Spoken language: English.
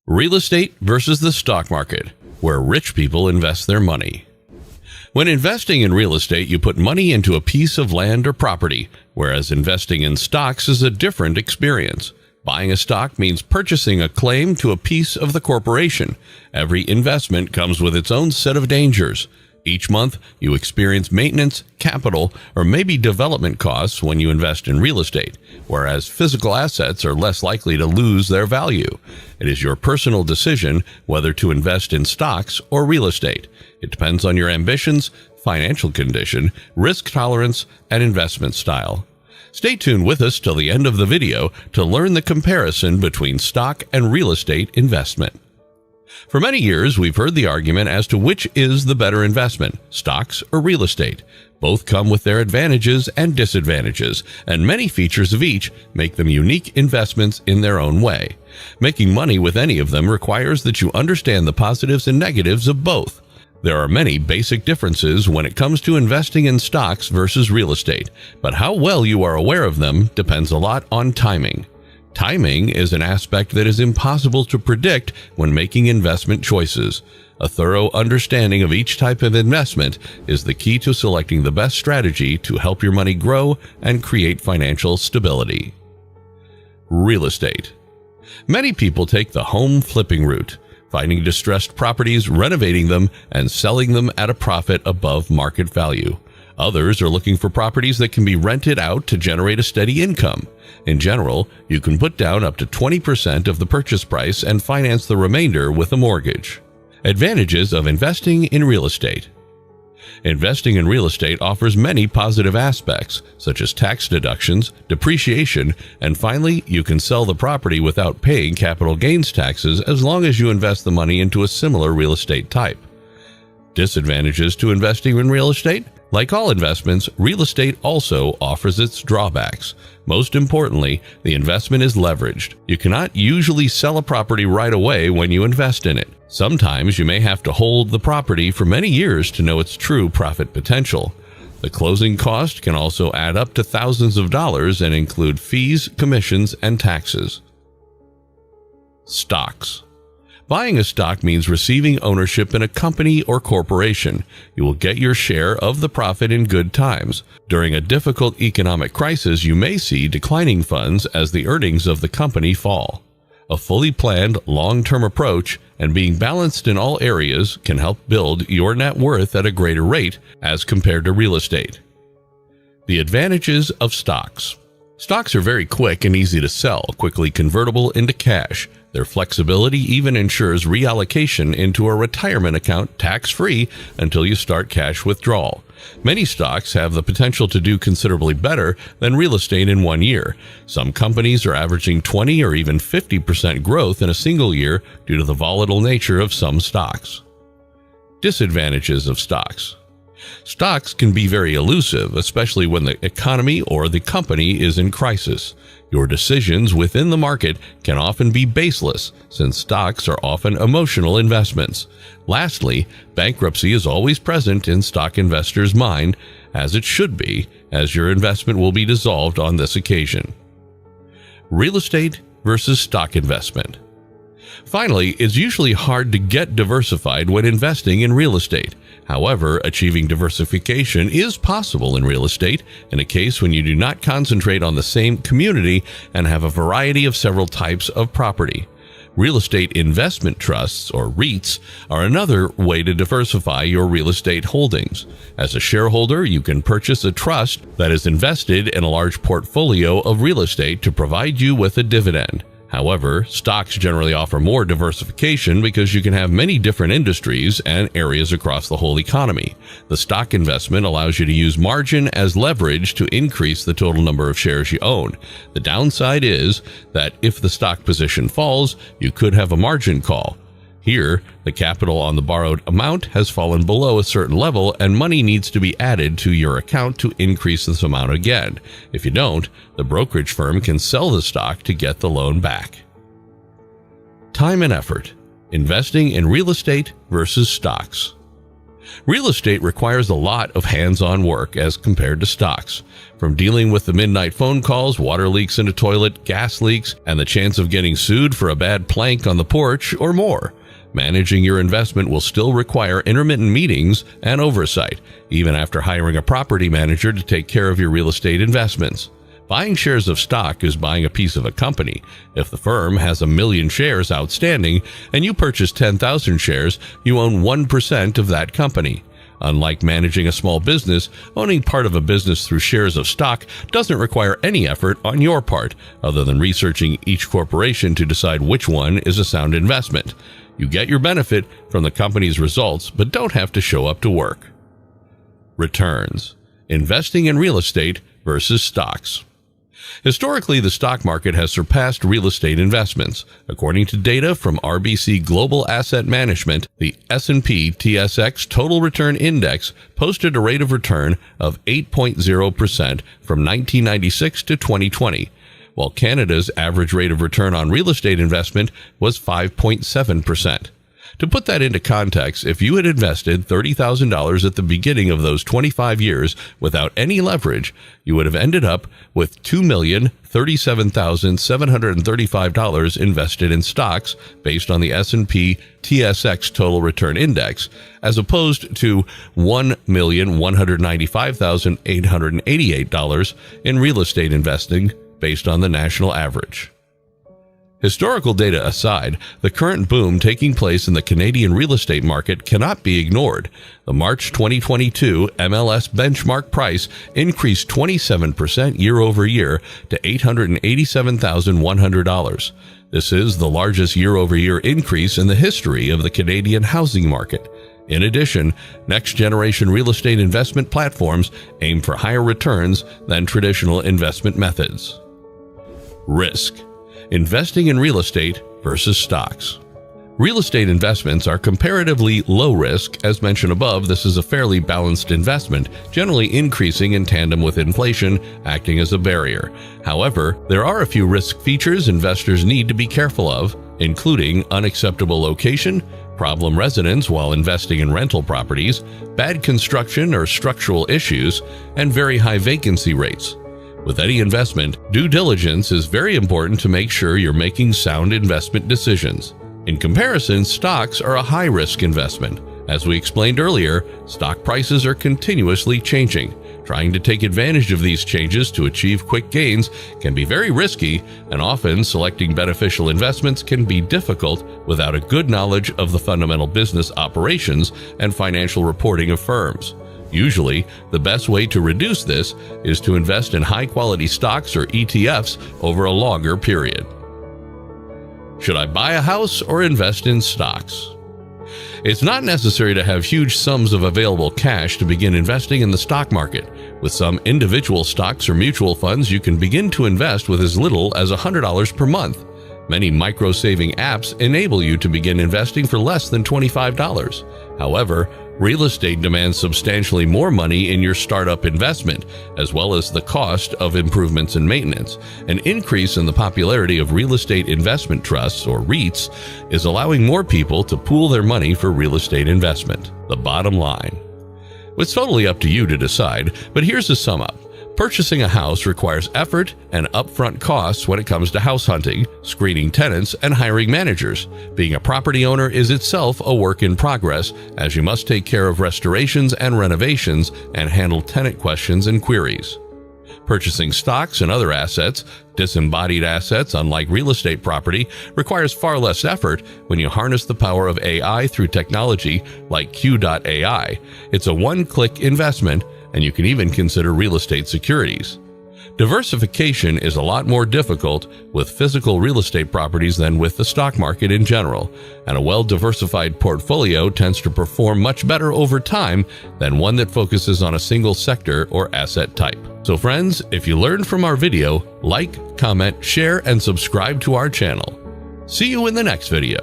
Real estate versus the stock market, where rich people invest their money. When investing in real estate, you put money into a piece of land or property, whereas investing in stocks is a different experience. Buying a stock means purchasing a claim to a piece of the corporation. Every investment comes with its own set of dangers. Each month, you experience maintenance, capital, or maybe development costs when you invest in real estate, whereas physical assets are less likely to lose their value. It is your personal decision whether to invest in stocks or real estate. It depends on your ambitions, financial condition, risk tolerance, and investment style. Stay tuned with us till the end of the video to learn the comparison between stock and real estate investment. For many years, we've heard the argument as to which is the better investment, stocks or real estate. Both come with their advantages and disadvantages, and many features of each make them unique investments in their own way. Making money with any of them requires that you understand the positives and negatives of both. There are many basic differences when it comes to investing in stocks versus real estate, but how well you are aware of them depends a lot on timing. Timing is an aspect that is impossible to predict when making investment choices. A thorough understanding of each type of investment is the key to selecting the best strategy to help your money grow and create financial stability. Real estate. Many people take the home flipping route, finding distressed properties, renovating them, and selling them at a profit above market value. Others are looking for properties that can be rented out to generate a steady income. In general, you can put down up to 20% of the purchase price and finance the remainder with a mortgage. Advantages of investing in real estate. Investing in real estate offers many positive aspects, such as tax deductions, depreciation, and finally, you can sell the property without paying capital gains taxes as long as you invest the money into a similar real estate type. Disadvantages to investing in real estate? Like all investments, real estate also offers its drawbacks. Most importantly, the investment is leveraged. You cannot usually sell a property right away when you invest in it. Sometimes you may have to hold the property for many years to know its true profit potential. The closing cost can also add up to thousands of dollars and include fees, commissions, and taxes. Stocks. Buying a stock means receiving ownership in a company or corporation. You will get your share of the profit in good times. During a difficult economic crisis, you may see declining funds as the earnings of the company fall. A fully planned, long-term approach and being balanced in all areas can help build your net worth at a greater rate as compared to real estate. The advantages of stocks. Stocks are very quick and easy to sell, quickly convertible into cash. Their flexibility even ensures reallocation into a retirement account tax-free until you start cash withdrawal. Many stocks have the potential to do considerably better than real estate in 1 year. Some companies are averaging 20 or even 50% growth in a single year due to the volatile nature of some stocks. Disadvantages of stocks. Stocks can be very elusive, especially when the economy or the company is in crisis. Your decisions within the market can often be baseless, since stocks are often emotional investments. Lastly, bankruptcy is always present in stock investors' mind, as it should be, as your investment will be dissolved on this occasion. Real estate versus stock investment. Finally, it's usually hard to get diversified when investing in real estate. However, achieving diversification is possible in real estate in a case when you do not concentrate on the same community and have a variety of several types of property. Real estate investment trusts, or REITs, are another way to diversify your real estate holdings. As a shareholder, you can purchase a trust that is invested in a large portfolio of real estate to provide you with a dividend. However, stocks generally offer more diversification because you can have many different industries and areas across the whole economy. The stock investment allows you to use margin as leverage to increase the total number of shares you own. The downside is that if the stock position falls, you could have a margin call. Here, the capital on the borrowed amount has fallen below a certain level and money needs to be added to your account to increase this amount again. If you don't, the brokerage firm can sell the stock to get the loan back. Time and effort. Investing in real estate versus stocks. Real estate requires a lot of hands-on work as compared to stocks. From dealing with the midnight phone calls, water leaks in a toilet, gas leaks, and the chance of getting sued for a bad plank on the porch or more. Managing your investment will still require intermittent meetings and oversight, even after hiring a property manager to take care of your real estate investments. Buying shares of stock is buying a piece of a company. If the firm has 1 million shares outstanding and you purchase 10,000 shares, you own 1% of that company. Unlike managing a small business, owning part of a business through shares of stock doesn't require any effort on your part, other than researching each corporation to decide which one is a sound investment. You get your benefit from the company's results, but don't have to show up to work. Returns. Investing in real estate versus stocks. Historically, the stock market has surpassed real estate investments. According to data from RBC Global Asset Management, the S&P TSX Total Return Index posted a rate of return of 8.0% from 1996 to 2020, while Canada's average rate of return on real estate investment was 5.7%. To put that into context, if you had invested $30,000 at the beginning of those 25 years without any leverage, you would have ended up with $2,037,735 invested in stocks based on the S&P TSX Total Return Index, as opposed to $1,195,888 in real estate investing based on the national average. Historical data aside, the current boom taking place in the Canadian real estate market cannot be ignored. The March 2022 MLS benchmark price increased 27% year over year to $887,100. This is the largest year-over-year increase in the history of the Canadian housing market. In addition, next-generation real estate investment platforms aim for higher returns than traditional investment methods. Risk. Investing in real estate versus stocks. Real estate investments are comparatively low risk. As mentioned above, this is a fairly balanced investment, generally increasing in tandem with inflation, acting as a barrier. However, there are a few risk features investors need to be careful of, including unacceptable location, problem residents while investing in rental properties, bad construction or structural issues, and very high vacancy rates. With any investment, due diligence is very important to make sure you're making sound investment decisions. In comparison, stocks are a high-risk investment. As we explained earlier, stock prices are continuously changing. Trying to take advantage of these changes to achieve quick gains can be very risky, and often selecting beneficial investments can be difficult without a good knowledge of the fundamental business operations and financial reporting of firms. Usually, the best way to reduce this is to invest in high-quality stocks or ETFs over a longer period. Should I buy a house or invest in stocks? It's not necessary to have huge sums of available cash to begin investing in the stock market. With some individual stocks or mutual funds, you can begin to invest with as little as $100 per month. Many micro-saving apps enable you to begin investing for less than $25. However, real estate demands substantially more money in your startup investment, as well as the cost of improvements and maintenance. An increase in the popularity of real estate investment trusts, or REITs, is allowing more people to pool their money for real estate investment. The bottom line. It's totally up to you to decide, but here's a sum up. Purchasing a house requires effort and upfront costs when it comes to house hunting, screening tenants, and hiring managers. Being a property owner is itself a work in progress, as you must take care of restorations and renovations and handle tenant questions and queries. Purchasing stocks and other assets, disembodied assets unlike real estate property, requires far less effort when you harness the power of AI through technology like Q.AI. It's a one-click investment, and you can even consider real estate securities. Diversification is a lot more difficult with physical real estate properties than with the stock market in general, and a well-diversified portfolio tends to perform much better over time than one that focuses on a single sector or asset type. So friends, if you learned from our video, like, comment, share, and subscribe to our channel. See you in the next video.